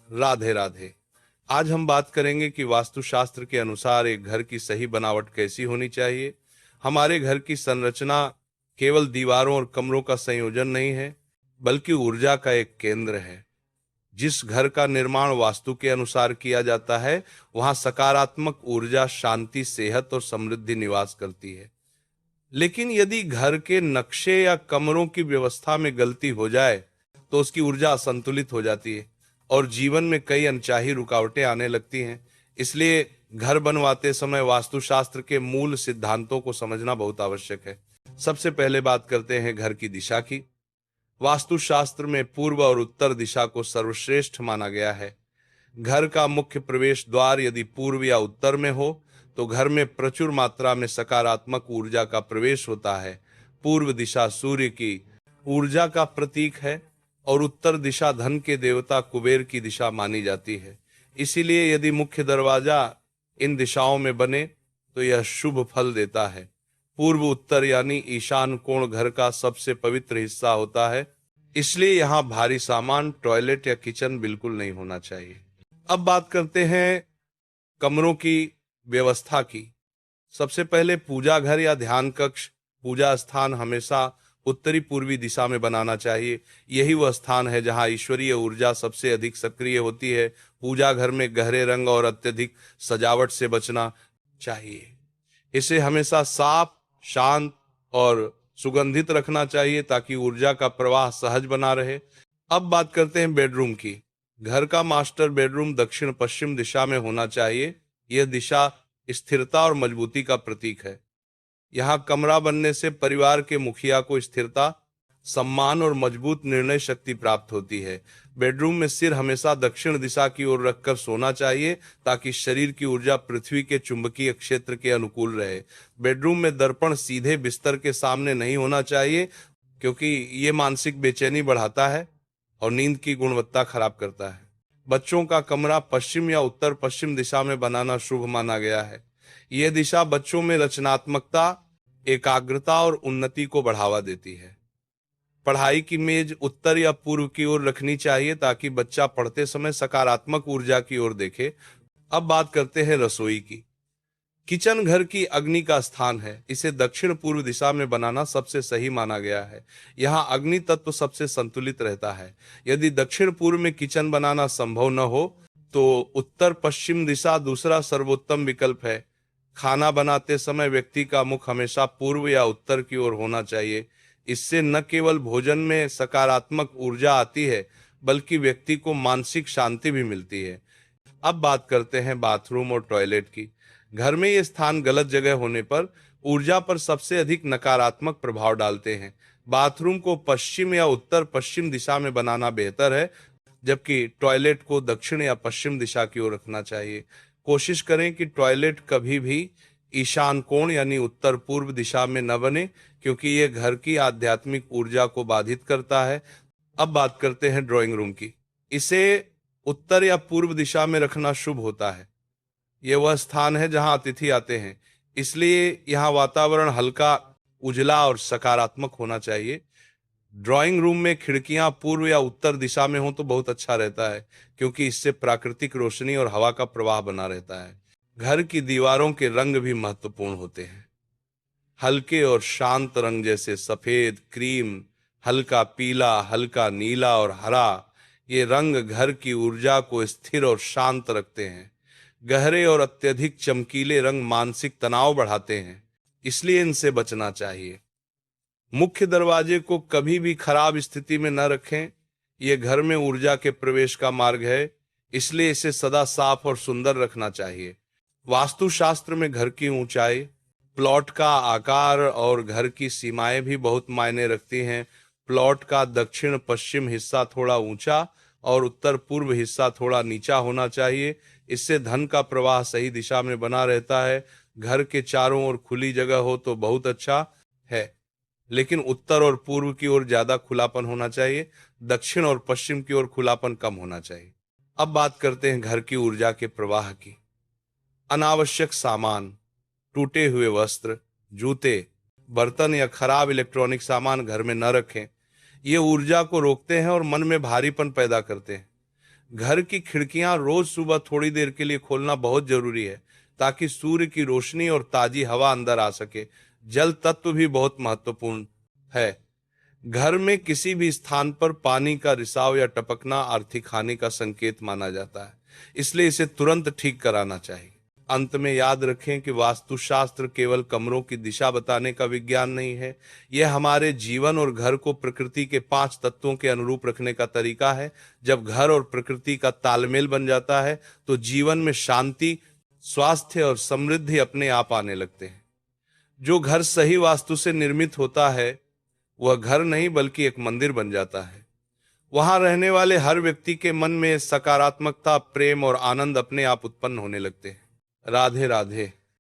राधे राधे। आज हम बात करेंगे कि वास्तुशास्त्र के अनुसार एक घर की सही बनावट कैसी होनी चाहिए। हमारे घर की संरचना केवल दीवारों और कमरों का संयोजन नहीं है, बल्कि ऊर्जा का एक केंद्र है। जिस घर का निर्माण वास्तु के अनुसार किया जाता है, वहां सकारात्मक ऊर्जा, शांति, सेहत और समृद्धि निवास करती है। लेकिन यदि घर के नक्शे या कमरों की व्यवस्था में गलती हो जाए, तो उसकी ऊर्जा असंतुलित हो जाती है और जीवन में कई अनचाही रुकावटें आने लगती हैं। इसलिए घर बनवाते समय वास्तुशास्त्र के मूल सिद्धांतों को समझना बहुत आवश्यक है। सबसे पहले बात करते हैं घर की दिशा की। वास्तुशास्त्र में पूर्व और उत्तर दिशा को सर्वश्रेष्ठ माना गया है। घर का मुख्य प्रवेश द्वार यदि पूर्व या उत्तर में हो, तो घर में प्रचुर मात्रा में सकारात्मक ऊर्जा का प्रवेश होता है। पूर्व दिशा सूर्य की ऊर्जा का प्रतीक है और उत्तर दिशा धन के देवता कुबेर की दिशा मानी जाती है। इसीलिए यदि मुख्य दरवाजा इन दिशाओं में बने तो यह शुभ फल देता है। पूर्व उत्तर यानी ईशान कोण घर का सबसे पवित्र हिस्सा होता है, इसलिए यहाँ भारी सामान, टॉयलेट या किचन बिल्कुल नहीं होना चाहिए। अब बात करते हैं कमरों की व्यवस्था की। सबसे पहले पूजा घर या ध्यान कक्ष, पूजा स्थान हमेशा उत्तरी पूर्वी दिशा में बनाना चाहिए। यही वह स्थान है जहां ईश्वरीय ऊर्जा सबसे अधिक सक्रिय होती है। पूजा घर में गहरे रंग और अत्यधिक सजावट से बचना चाहिए। इसे हमेशा साफ, शांत और सुगंधित रखना चाहिए ताकि ऊर्जा का प्रवाह सहज बना रहे। अब बात करते हैं बेडरूम की। घर का मास्टर बेडरूम दक्षिण पश्चिम दिशा में होना चाहिए। यह दिशा स्थिरता और मजबूती का प्रतीक है। यहाँ कमरा बनने से परिवार के मुखिया को स्थिरता, सम्मान और मजबूत निर्णय शक्ति प्राप्त होती है। बेडरूम में सिर हमेशा दक्षिण दिशा की ओर रखकर सोना चाहिए ताकि शरीर की ऊर्जा पृथ्वी के चुंबकीय क्षेत्र के अनुकूल रहे। बेडरूम में दर्पण सीधे बिस्तर के सामने नहीं होना चाहिए, क्योंकि ये मानसिक बेचैनी बढ़ाता है और नींद की गुणवत्ता खराब करता है। बच्चों का कमरा पश्चिम या उत्तर पश्चिम दिशा में बनाना शुभ माना गया है। यह दिशा बच्चों में रचनात्मकता, एकाग्रता और उन्नति को बढ़ावा देती है। पढ़ाई की मेज उत्तर या पूर्व की ओर रखनी चाहिए ताकि बच्चा पढ़ते समय सकारात्मक ऊर्जा की ओर देखे। अब बात करते हैं रसोई की। किचन घर की अग्नि का स्थान है। इसे दक्षिण पूर्व दिशा में बनाना सबसे सही माना गया है। यहाँ अग्नि तत्व सबसे संतुलित रहता है। यदि दक्षिण पूर्व में किचन बनाना संभव न हो, तो उत्तर पश्चिम दिशा दूसरा सर्वोत्तम विकल्प है। खाना बनाते समय व्यक्ति का मुख हमेशा पूर्व या उत्तर की ओर होना चाहिए। इससे न केवल भोजन में सकारात्मक ऊर्जा आती है, बल्कि व्यक्ति को मानसिक शांति भी मिलती है। अब बात करते हैं बाथरूम और टॉयलेट की। घर में ये स्थान गलत जगह होने पर ऊर्जा पर सबसे अधिक नकारात्मक प्रभाव डालते हैं। बाथरूम को पश्चिम या उत्तर पश्चिम दिशा में बनाना बेहतर है, जबकि टॉयलेट को दक्षिण या पश्चिम दिशा की ओर रखना चाहिए। कोशिश करें कि टॉयलेट कभी भी ईशान कोण यानी उत्तर पूर्व दिशा में न बने, क्योंकि यह घर की आध्यात्मिक ऊर्जा को बाधित करता है। अब बात करते हैं ड्राइंग रूम की। इसे उत्तर या पूर्व दिशा में रखना शुभ होता है। यह वह स्थान है जहां अतिथि आते हैं, इसलिए यहाँ वातावरण हल्का, उजला और सकारात्मक होना चाहिए। ड्राइंग रूम में खिड़कियां पूर्व या उत्तर दिशा में हो तो बहुत अच्छा रहता है, क्योंकि इससे प्राकृतिक रोशनी और हवा का प्रवाह बना रहता है। घर की दीवारों के रंग भी महत्वपूर्ण होते हैं। हल्के और शांत रंग जैसे सफेद, क्रीम, हल्का पीला, हल्का नीला और हरा, ये रंग घर की ऊर्जा को स्थिर और शांत रखते हैं। गहरे और अत्यधिक चमकीले रंग मानसिक तनाव बढ़ाते हैं, इसलिए इनसे बचना चाहिए। मुख्य दरवाजे को कभी भी खराब स्थिति में न रखें। यह घर में ऊर्जा के प्रवेश का मार्ग है, इसलिए इसे सदा साफ और सुंदर रखना चाहिए। वास्तुशास्त्र में घर की ऊंचाई, प्लॉट का आकार और घर की सीमाएं भी बहुत मायने रखती हैं। प्लॉट का दक्षिण पश्चिम हिस्सा थोड़ा ऊंचा और उत्तर पूर्व हिस्सा थोड़ा नीचा होना चाहिए। इससे धन का प्रवाह सही दिशा में बना रहता है। घर के चारों ओर खुली जगह हो तो बहुत अच्छा है, लेकिन उत्तर और पूर्व की ओर ज्यादा खुलापन होना चाहिए। दक्षिण और पश्चिम की ओर खुलापन कम होना चाहिए। अब बात करते हैं घर की ऊर्जा के प्रवाह की। अनावश्यक सामान, टूटे हुए वस्त्र, जूते, बर्तन या खराब इलेक्ट्रॉनिक सामान घर में न रखें। ये ऊर्जा को रोकते हैं और मन में भारीपन पैदा करते हैं। घर की खिड़कियां रोज सुबह थोड़ी देर के लिए खोलना बहुत जरूरी है, ताकि सूर्य की रोशनी और ताजी हवा अंदर आ सके। जल तत्व भी बहुत महत्वपूर्ण है। घर में किसी भी स्थान पर पानी का रिसाव या टपकना आर्थिक हानि का संकेत माना जाता है, इसलिए इसे तुरंत ठीक कराना चाहिए। अंत में याद रखें कि वास्तुशास्त्र केवल कमरों की दिशा बताने का विज्ञान नहीं है, यह हमारे जीवन और घर को प्रकृति के 5 तत्वों के अनुरूप रखने का तरीका है। जब घर और प्रकृति का तालमेल बन जाता है, तो जीवन में शांति, स्वास्थ्य और समृद्धि अपने आप आने लगते हैं। जो घर सही वास्तु से निर्मित होता है, वह घर नहीं बल्कि एक मंदिर बन जाता है। वहां रहने वाले हर व्यक्ति के मन में सकारात्मकता, प्रेम और आनंद अपने आप उत्पन्न होने लगते हैं। राधे राधे।